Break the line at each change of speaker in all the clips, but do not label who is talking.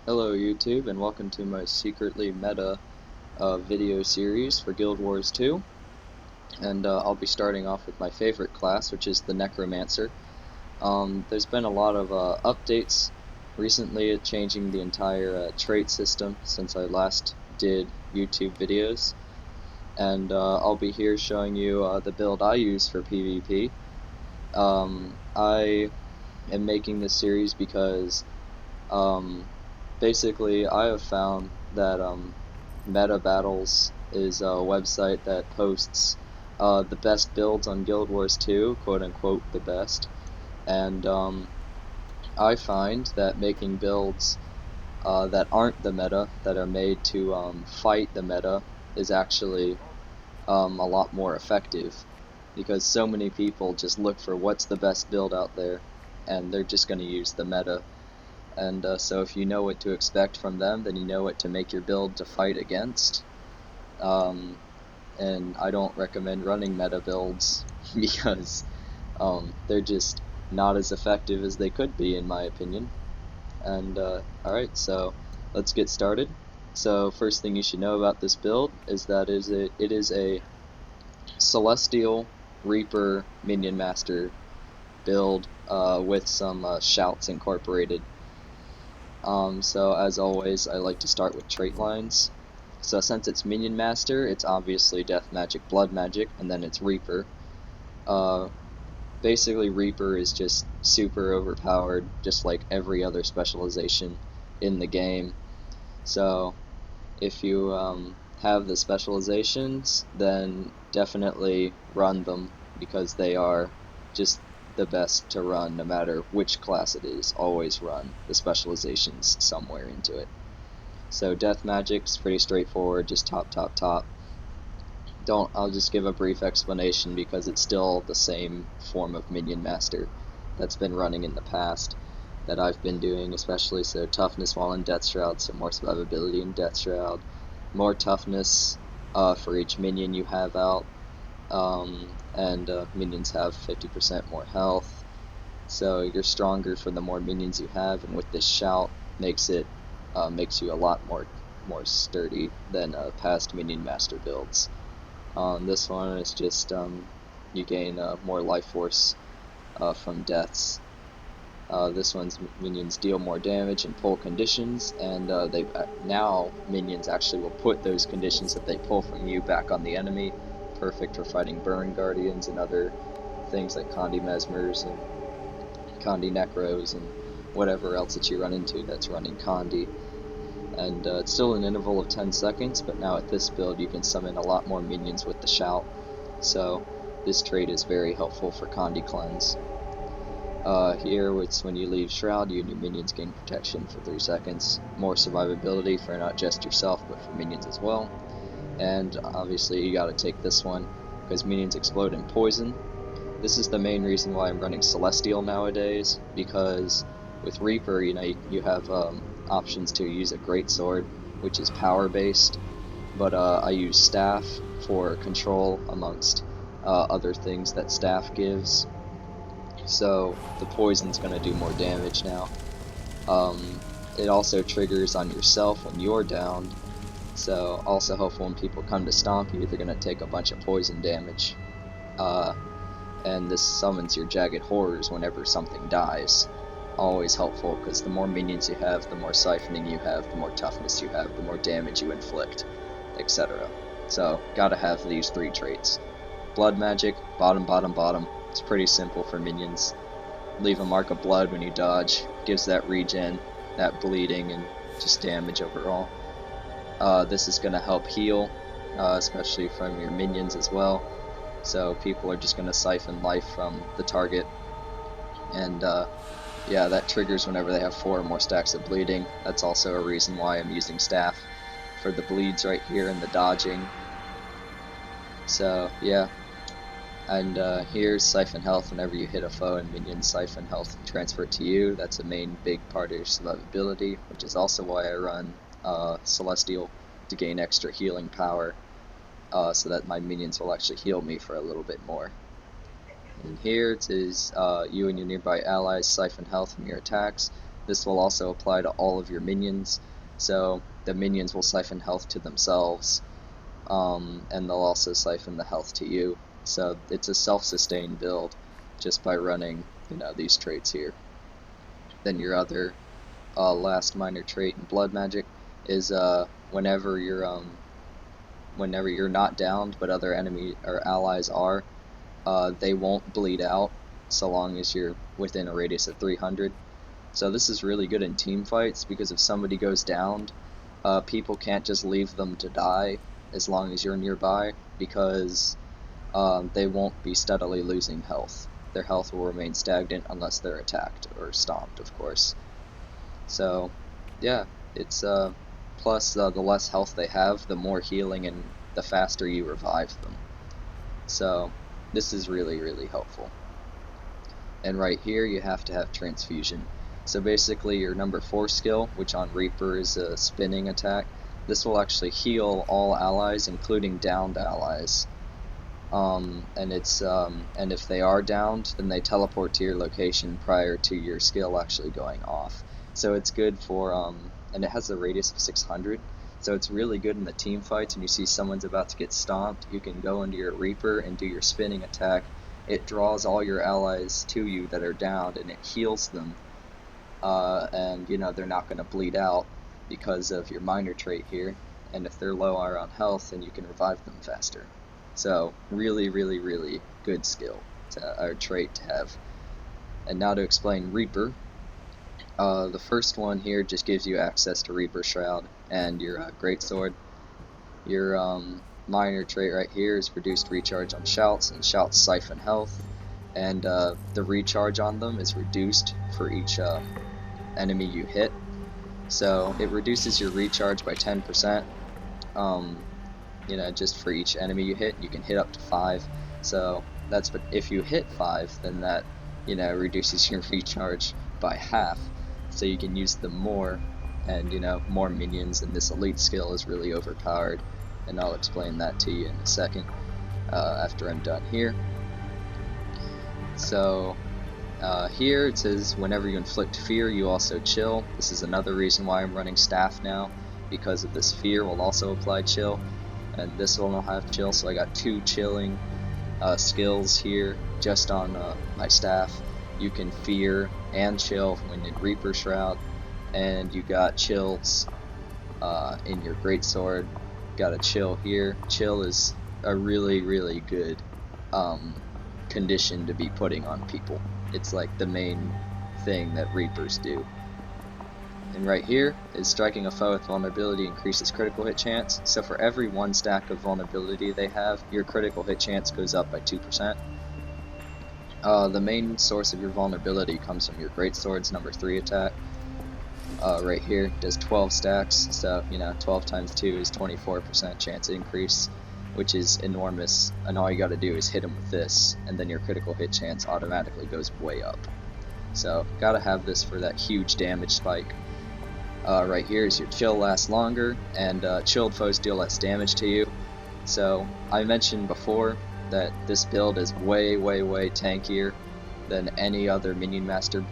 Hello YouTube, and welcome to my secretly meta video series for Guild Wars 2. And I'll be starting off with my favorite class, which is the Necromancer. There's been a lot of updates recently changing the entire trait system since I last did YouTube videos. And I'll be here showing you the build I use for PvP. I am making this series because um, basically, I have found that Meta Battles is a website that posts the best builds on Guild Wars 2, quote unquote the best, and I find that making builds that aren't the meta, that are made to fight the meta, is actually a lot more effective, because so many people just look for what's the best build out there, and they're just going to use the meta. And so if you know what to expect from them, then you know what to make your build to fight against. Um, and I don't recommend running meta builds because they're just not as effective as they could be, in my opinion. And alright, so let's get started. So first thing you should know about this build is that it is a Celestial Reaper Minion Master build with some shouts incorporated. So as always, I like to start with trait lines. So since it's Minion Master, it's obviously Death Magic, Blood Magic, and then it's Reaper. Uh, Basically, Reaper is just super overpowered, just like every other specialization in the game. So if you have the specializations, then definitely run them, because they are just the best to run no matter which class it is. Always run the specializations somewhere into it. So Death Magic's pretty straightforward, just top, top, top. I'll just give a brief explanation because it's still the same form of Minion Master that's been running in the past that I've been doing, especially. So toughness while in Death Shroud, so more survivability in Death Shroud, more toughness for each minion you have out, and minions have 50% more health, so you're stronger for the more minions you have, and with this shout makes you a lot more sturdy than past Minion Master builds. This one is just you gain more life force from deaths. This one's minions deal more damage and pull conditions, and now minions actually will put those conditions that they pull from you back on the enemy. Perfect for fighting burn guardians and other things like Condi Mesmers and Condi Necros and whatever else that you run into that's running Condi. And it's still an interval of 10 seconds, but now at this build you can summon a lot more minions with the shout, so this trait is very helpful for Condi cleanse. Here it's when you leave Shroud, you and your minions gain protection for 3 seconds, more survivability for not just yourself but for minions as well. And obviously you gotta take this one because minions explode in poison. This is the main reason why I'm running Celestial nowadays, because with Reaper, you have options to use a Greatsword, which is power based, but I use Staff for control amongst other things that Staff gives. So the poison's going to do more damage now. It also triggers on yourself when you're downed, so also helpful when people come to stomp you, they're going to take a bunch of poison damage. And this summons your Jagged Horrors whenever something dies. Always helpful, because the more minions you have, the more siphoning you have, the more toughness you have, the more damage you inflict, etc. So, gotta have these 3 traits. Blood Magic, bottom, bottom, bottom. It's pretty simple for minions. Leave a mark of blood when you dodge, gives that regen, that bleeding, and just damage overall. This is gonna help heal, especially from your minions as well. So people are just going to siphon life from the target, and yeah, that triggers whenever they have 4 or more stacks of bleeding. That's also a reason why I'm using Staff for the bleeds right here and the dodging. So yeah, and here's siphon health. Whenever you hit a foe and minions siphon health and transfer it to you, that's a main big part of your survivability, which is also why I run Celestial, to gain extra healing power, so that my minions will actually heal me for a little bit more. And here it is, you and your nearby allies siphon health from your attacks. This will also apply to all of your minions, so the minions will siphon health to themselves, and they'll also siphon the health to you. So it's a self-sustained build just by running, these traits here. Then your other last minor trait in blood magic is whenever you're not downed but other enemy or allies are, they won't bleed out so long as you're within a radius of 300. So this is really good in team fights, because if somebody goes downed, people can't just leave them to die as long as you're nearby, because they won't be steadily losing health. Their health will remain stagnant unless they're attacked or stomped, of course. So yeah, it's plus the less health they have, the more healing and the faster you revive them. So this is really, really helpful. And right here you have to have transfusion. So basically your number 4 skill, which on Reaper is a spinning attack, this will actually heal all allies, including downed allies. And if they are downed, then they teleport to your location prior to your skill actually going off. So it's good for, and it has a radius of 600, so it's really good in the team fights. When you see someone's about to get stomped, you can go into your Reaper and do your spinning attack. It draws all your allies to you that are downed, and it heals them. And they're not going to bleed out because of your minor trait here. And if they're low on health, then you can revive them faster. So really, really, really good skill or trait to have. And now to explain Reaper. The first one here just gives you access to Reaper Shroud and your Greatsword. Your minor trait right here is reduced recharge on shouts, and shouts siphon health, and the recharge on them is reduced for each enemy you hit. So it reduces your recharge by 10%. Just for each enemy you hit. You can hit up to 5. So that's, but if you hit 5, then that reduces your recharge by half. So you can use them more, and more minions, and this elite skill is really overpowered, and I'll explain that to you in a second after I'm done here. So here it says whenever you inflict fear, you also chill. This is another reason why I'm running staff now, because of this fear will also apply chill, and this one will have chill. So I got 2 chilling skills here just on my staff. You can fear and chill when in Reaper Shroud, and you got chills in your Greatsword. Got a chill here. Chill is a really, really good condition to be putting on people. It's like the main thing that Reapers do. And right here is striking a foe with vulnerability increases critical hit chance. So for every 1 stack of vulnerability they have, your critical hit chance goes up by 2%. The main source of your vulnerability comes from your Greatsword's number 3 attack. Right here does 12 stacks, so 12 times 2 is 24% chance increase, which is enormous, and all you gotta do is hit him with this, and then your critical hit chance automatically goes way up. So gotta have this for that huge damage spike. Right here is your chill lasts longer, and chilled foes deal less damage to you. So I mentioned before that this build is way, way, way tankier than any other Minion Master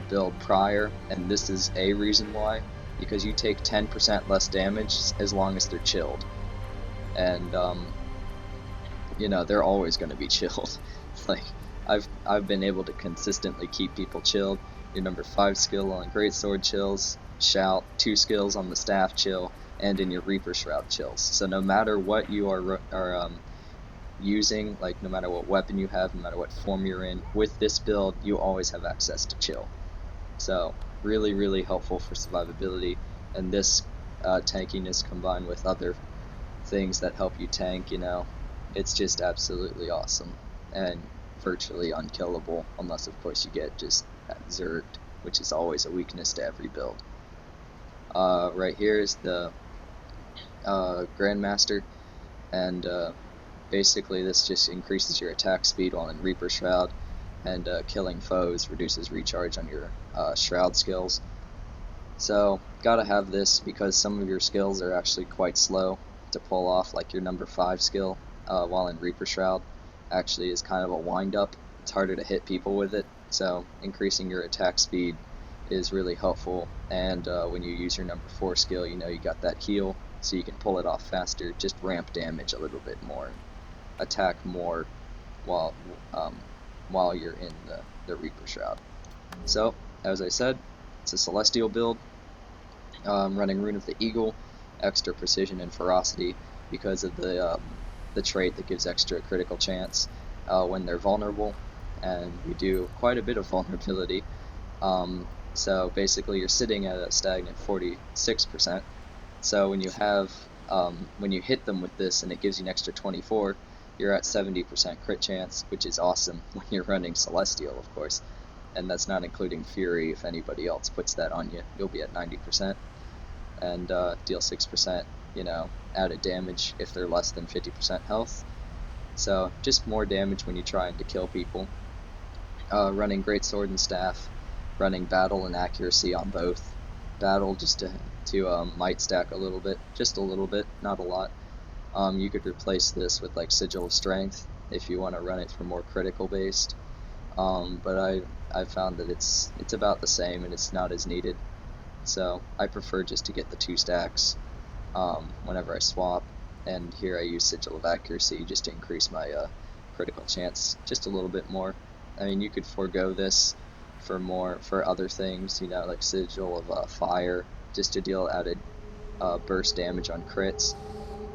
build prior, and this is a reason why, because you take 10% less damage as long as they're chilled. And they're always going to be chilled. Like I've been able to consistently keep people chilled. Your number 5 skill on Greatsword chills, shout, 2 skills on the staff chill, and in your Reaper Shroud chills. So no matter what you are using, like no matter what weapon you have, no matter what form you're in, with this build you always have access to chill. So really, really helpful for survivability, and this tankiness combined with other things that help you tank, it's just absolutely awesome and virtually unkillable, unless of course you get just zerged, which is always a weakness to every build. Right here is the Grandmaster, and basically this just increases your attack speed while in Reaper Shroud, and killing foes reduces recharge on your Shroud skills. So gotta have this because some of your skills are actually quite slow to pull off, like your number 5 skill while in Reaper Shroud actually is kind of a wind up. It's harder to hit people with it, so increasing your attack speed is really helpful, and when you use your number 4 skill, you know you got that heal, so you can pull it off faster, just ramp damage a little bit more, attack more while um, while you're in the Reaper Shroud. So, as I said, it's a Celestial build, running Rune of the Eagle, extra precision and ferocity because of the trait that gives extra critical chance when they're vulnerable, and we do quite a bit of vulnerability. So basically, you're sitting at a stagnant 46%. So when you hit them with this and it gives you an extra 24, you're at 70% crit chance, which is awesome when you're running Celestial, of course. And that's not including Fury. If anybody else puts that on you, you'll be at 90%. And deal 6%, added damage if they're less than 50% health. So just more damage when you're trying to kill people. Running Greatsword and Staff, running Battle and Accuracy on both. Battle just to might stack a little bit, just a little bit, not a lot. You could replace this with like Sigil of Strength if you want to run it for more critical based. But I found that it's about the same and it's not as needed. So I prefer just to get the 2 stacks whenever I swap. And here I use Sigil of Accuracy just to increase my critical chance just a little bit more. I mean, you could forego this for other things, like Sigil of Fire, just to deal added burst damage on crits,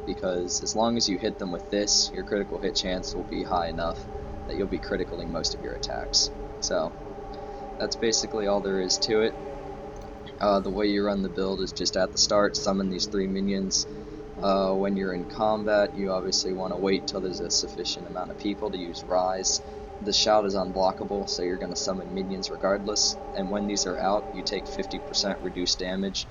because as long as you hit them with this, your critical hit chance will be high enough that you'll be criticaling most of your attacks. So that's basically all there is to it. The way you run the build is just at the start, summon these 3 minions. When you're in combat, you obviously want to wait till there's a sufficient amount of people to use Rise. The shout is unblockable, so you're going to summon minions regardless, and when these are out, you take 50% reduced damage.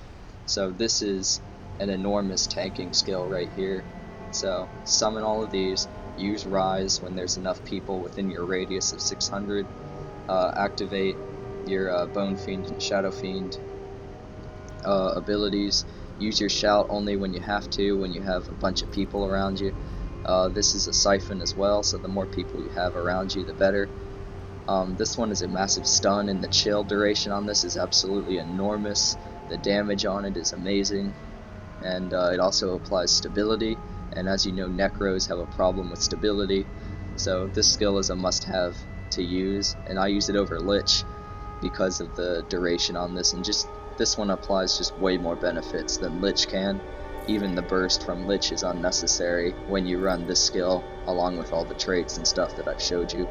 So this is an enormous tanking skill right here. So summon all of these, use Rise when there's enough people within your radius of 600, activate your Bone Fiend and Shadow Fiend abilities, use your shout only when you have to, when you have a bunch of people around you. This is a siphon as well, so the more people you have around you, the better. This one is a massive stun, and the chill duration on this is absolutely enormous. The damage on it is amazing, and it also applies stability, and as you know, Necros have a problem with stability, so this skill is a must-have to use, and I use it over Lich because of the duration on this, and just this one applies just way more benefits than Lich can. Even the burst from Lich is unnecessary when you run this skill, along with all the traits and stuff that I've showed you.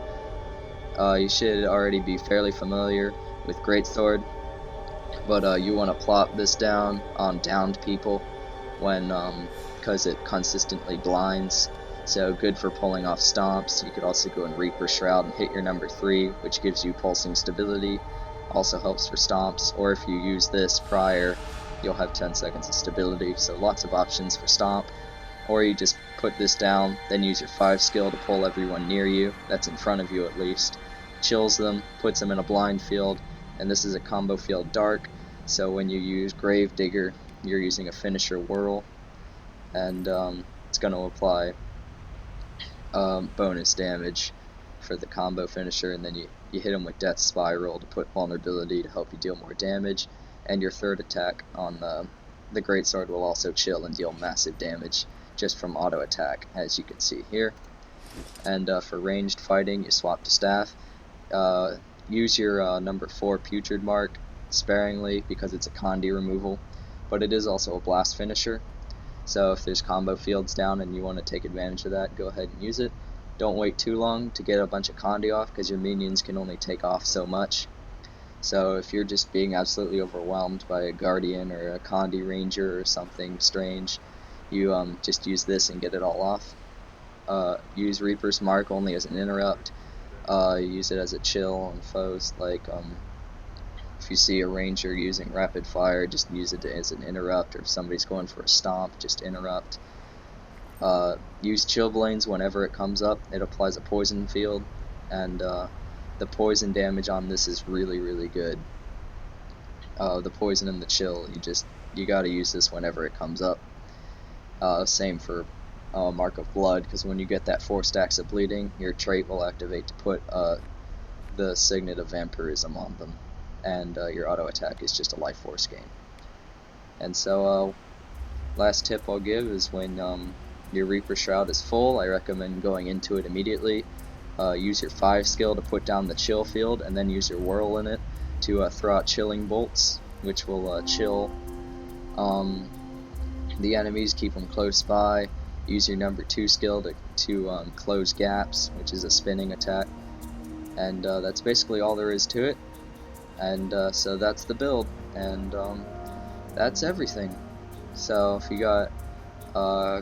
You should already be fairly familiar with Greatsword, but you want to plop this down on downed people because it consistently blinds. So good for pulling off stomps. You could also go in Reaper Shroud and hit your number 3, which gives you pulsing stability. Also helps for stomps, or if you use this prior, you'll have 10 seconds of stability, so lots of options for stomp. Or you just put this down, then use your 5 skill to pull everyone near you, that's in front of you at least, chills them, puts them in a blind field, and this is a combo field dark, so when you use Gravedigger, you're using a finisher whirl, and it's going to apply bonus damage for the combo finisher, and then you hit him with Death Spiral to put vulnerability to help you deal more damage, and your third attack on the Greatsword will also chill and deal massive damage just from auto attack, as you can see here. And for ranged fighting, you swap to Staff. Use your number 4 Putrid Mark sparingly because it's a Condi removal, but it is also a blast finisher. So if there's combo fields down and you want to take advantage of that, go ahead and use it. Don't wait too long to get a bunch of Condi off, because your minions can only take off so much. So if you're just being absolutely overwhelmed by a Guardian or a Condi Ranger or something strange, you just use this and get it all off. Use Reaper's Mark only as an interrupt. Use it as a chill on foes, like if you see a Ranger using Rapid Fire, just use it as an interrupt, or if somebody's going for a stomp, just interrupt. Use Chillblains whenever it comes up. It applies a poison field, and the poison damage on this is really, really good. The poison and the chill, you gotta use this whenever it comes up. Same for Mark of Blood, because when you get that 4 stacks of bleeding, your trait will activate to put the Signet of Vampirism on them. and your auto attack is just a life force gain. And so last tip I'll give is when your Reaper Shroud is full, I recommend going into it immediately. Use your 5 skill to put down the chill field, and then use your whirl in it to throw out chilling bolts, which will chill the enemies, keep them close by. Use your number 2 skill to close gaps, which is a spinning attack. And that's basically all there is to it. And so that's the build, and that's everything. So if you got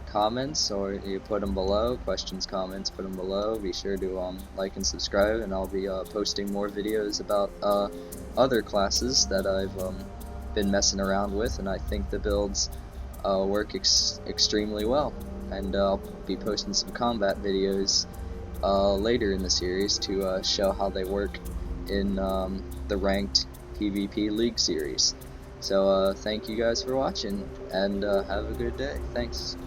comments, or you put them below, questions, comments, put them below. Be sure to like and subscribe, and I'll be posting more videos about other classes that I've been messing around with, and I think the builds work extremely well. And I'll be posting some combat videos later in the series to show how they work in the ranked PvP League series. So thank you guys for watching, and have a good day. Thanks.